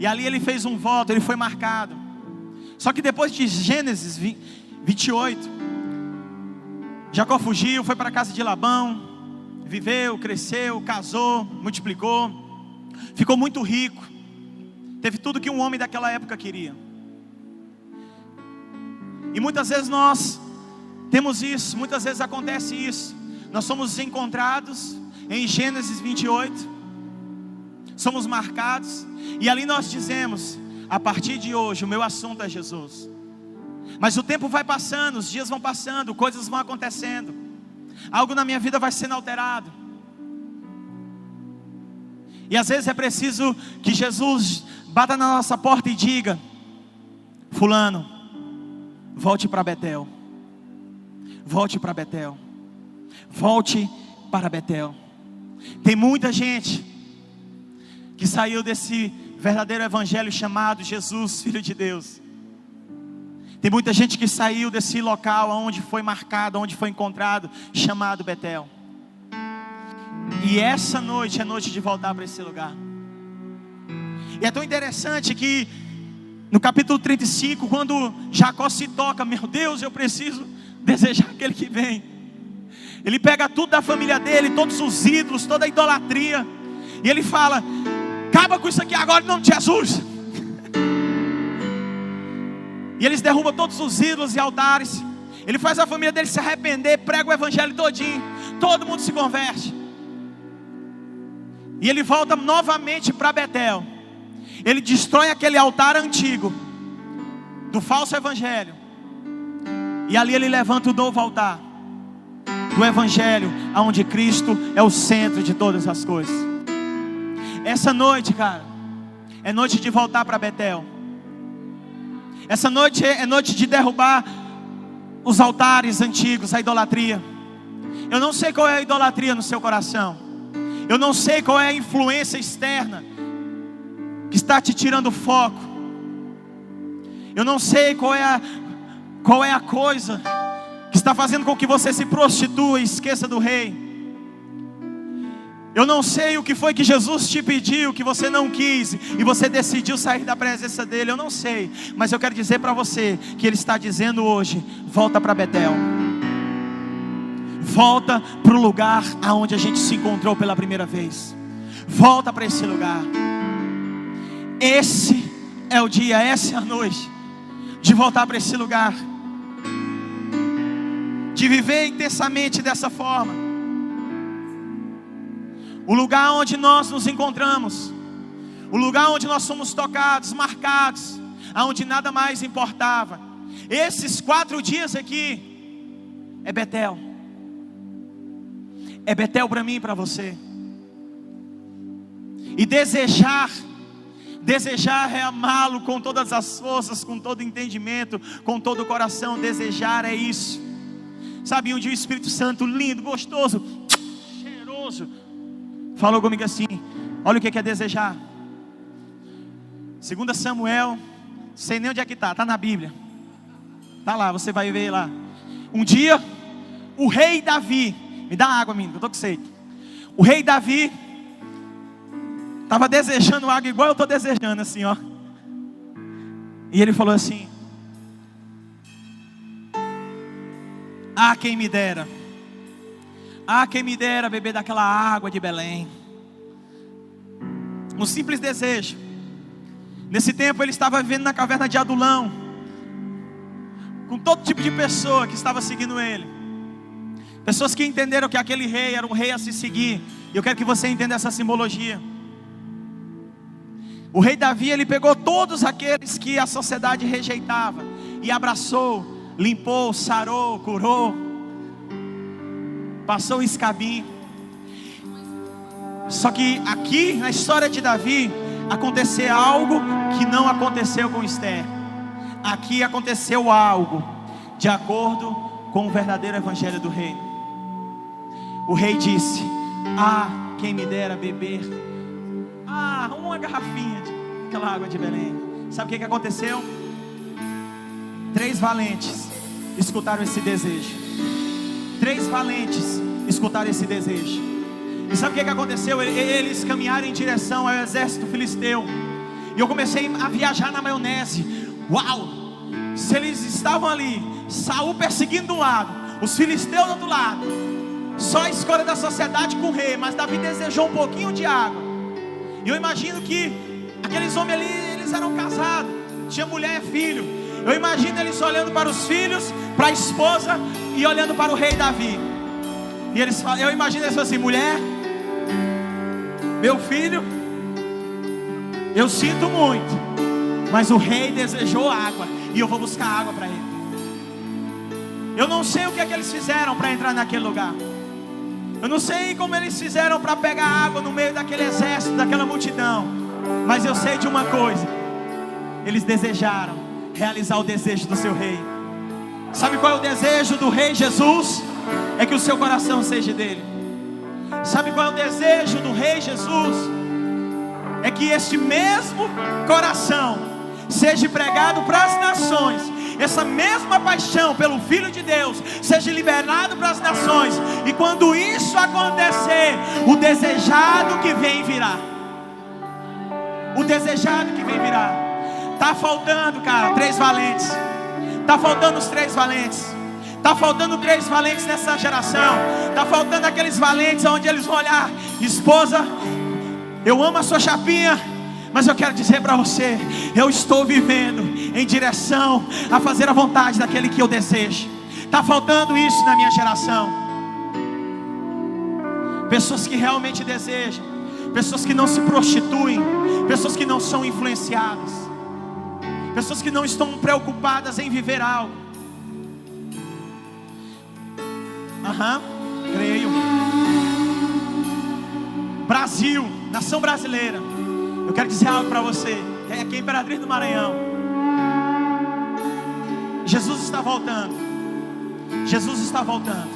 E ali ele fez um voto, ele foi marcado. Só que depois de Gênesis 28, Jacó fugiu, foi para a casa de Labão, viveu, cresceu, casou, multiplicou, ficou muito rico, teve tudo que um homem daquela época queria. E muitas vezes nós temos isso, muitas vezes acontece isso. Nós somos encontrados em Gênesis 28, somos marcados, e ali nós dizemos: a partir de hoje o meu assunto é Jesus. Mas o tempo vai passando, os dias vão passando, coisas vão acontecendo, algo na minha vida vai sendo alterado. E às vezes é preciso que Jesus bata na nossa porta e diga: fulano, volte para Betel. Volte para Betel. Volte para Betel. Tem muita gente que saiu desse verdadeiro evangelho chamado Jesus, Filho de Deus. Tem muita gente que saiu desse local onde foi marcado, onde foi encontrado, chamado Betel. E essa noite é noite de voltar para esse lugar. E é tão interessante que no capítulo 35, quando Jacó se toca: meu Deus, eu preciso desejar aquele que vem. Ele pega tudo da família dele, todos os ídolos, toda a idolatria, e ele fala: acaba com isso aqui agora em nome de Jesus. E eles derrubam todos os ídolos e altares. Ele faz a família dele se arrepender, prega o evangelho todinho, todo mundo se converte. E ele volta novamente para Betel. Ele destrói aquele altar antigo do falso evangelho, e ali ele levanta o novo altar do evangelho, onde Cristo é o centro de todas as coisas. Essa noite, cara, é noite de voltar para Betel. Essa noite é noite de derrubar os altares antigos, a idolatria. Eu não sei qual é a idolatria no seu coração. Eu não sei qual é a influência externa que está te tirando o foco. Eu não sei qual é a coisa que está fazendo com que você se prostitua e esqueça do rei. Eu não sei o que foi que Jesus te pediu, que você não quis, e você decidiu sair da presença dele. Eu não sei, mas eu quero dizer para você que ele está dizendo hoje: volta para Betel. Volta para o lugar aonde a gente se encontrou pela primeira vez. Volta para esse lugar. Esse é o dia, essa é a noite de voltar para esse lugar, de viver intensamente dessa forma. O lugar onde nós nos encontramos, o lugar onde nós somos tocados, marcados, aonde nada mais importava. Esses 4 dias aqui é Betel. É Betel para mim e para você. E desejar é amá-lo com todas as forças, com todo entendimento, com todo o coração. Desejar é isso. Sabe, um dia o Espírito Santo lindo, gostoso, cheiroso, falou comigo assim: olha o que é desejar. 2 Samuel, sei nem onde é que está na Bíblia. Está lá, você vai ver lá. Um dia, o rei Davi, me dá água, menino, eu estou com sede. O rei Davi estava desejando água igual eu estou desejando, assim, ó. E ele falou assim: ah, quem me dera beber daquela água de Belém. Um simples desejo. Nesse tempo ele estava vivendo na caverna de Adulão, com todo tipo de pessoa que estava seguindo ele. Pessoas que entenderam que aquele rei era um rei a se seguir. E eu quero que você entenda essa simbologia. O rei Davi, ele pegou todos aqueles que a sociedade rejeitava e abraçou, limpou, sarou, curou, passou o escabim. Só que aqui na história de Davi aconteceu algo que não aconteceu com Esther. Aqui aconteceu algo de acordo com o verdadeiro evangelho do reino. O rei disse: ah, quem me dera beber uma garrafinha daquela água de Belém. Sabe o que aconteceu? 3 valentes escutaram esse desejo. 3 valentes escutaram esse desejo. E sabe o que aconteceu? Eles caminharam em direção ao exército filisteu. E eu comecei a viajar na maionese. Uau! Se eles estavam ali, Saul perseguindo de um lado, os filisteus do outro lado, só a escolha da sociedade com o rei. Mas Davi desejou um pouquinho de água. E eu imagino que aqueles homens ali, eles eram casados, tinha mulher e filho. Eu imagino eles olhando para os filhos, para a esposa e olhando para o rei Davi. E eu imagino eles assim: mulher, meu filho, eu sinto muito, mas o rei desejou água e eu vou buscar água para ele. Eu não sei o que é que eles fizeram para entrar naquele lugar. Eu não sei como eles fizeram para pegar água no meio daquele exército, daquela multidão. Mas eu sei de uma coisa: eles desejaram realizar o desejo do seu rei. Sabe qual é o desejo do rei Jesus? É que o seu coração seja dele. Sabe qual é o desejo do rei Jesus? É que este mesmo coração seja pregado para as nações. Essa mesma paixão pelo Filho de Deus seja liberado para as nações. E quando isso acontecer, o desejado que vem virá. O desejado que vem virá. Tá faltando, cara, 3 valentes. Tá faltando os 3 valentes. Tá faltando 3 valentes nessa geração. Tá faltando aqueles valentes onde eles vão olhar: esposa, eu amo a sua chapinha, mas eu quero dizer para você, eu estou vivendo em direção a fazer a vontade daquele que eu desejo. Está faltando isso na minha geração. Pessoas que realmente desejam, pessoas que não se prostituem, pessoas que não são influenciadas, pessoas que não estão preocupadas em viver algo. Creio. Brasil, nação brasileira, eu quero dizer algo para você. É aqui em Imperatriz do Maranhão. Jesus está voltando. Jesus está voltando.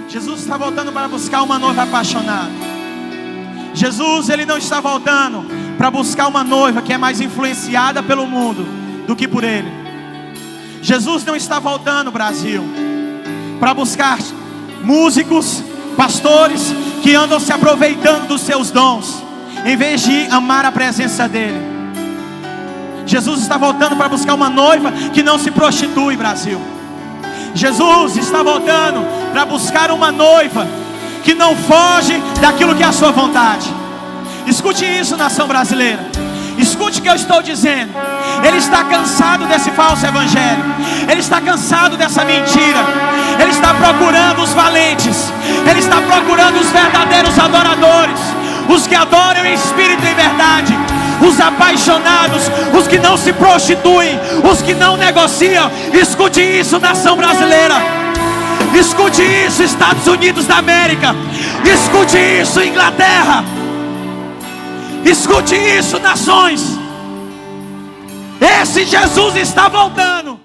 Jesus está voltando para buscar uma noiva apaixonada. Jesus, ele não está voltando para buscar uma noiva que é mais influenciada pelo mundo do que por ele. Jesus não está voltando, Brasil, para buscar músicos, pastores que andam se aproveitando dos seus dons, em vez de amar a presença dele. Jesus está voltando para buscar uma noiva que não se prostitui, Brasil. Jesus está voltando para buscar uma noiva que não foge daquilo que é a sua vontade. Escute isso, nação brasileira. Escute o que eu estou dizendo. Ele está cansado desse falso evangelho. Ele está cansado dessa mentira. Ele está procurando os valentes. Ele está procurando os verdadeiros adoradores, os que adoram em espírito e em verdade, os apaixonados, os que não se prostituem, os que não negociam. Escute isso, nação brasileira. Escute isso, Estados Unidos da América. Escute isso, Inglaterra. Escute isso, nações. Esse Jesus está voltando.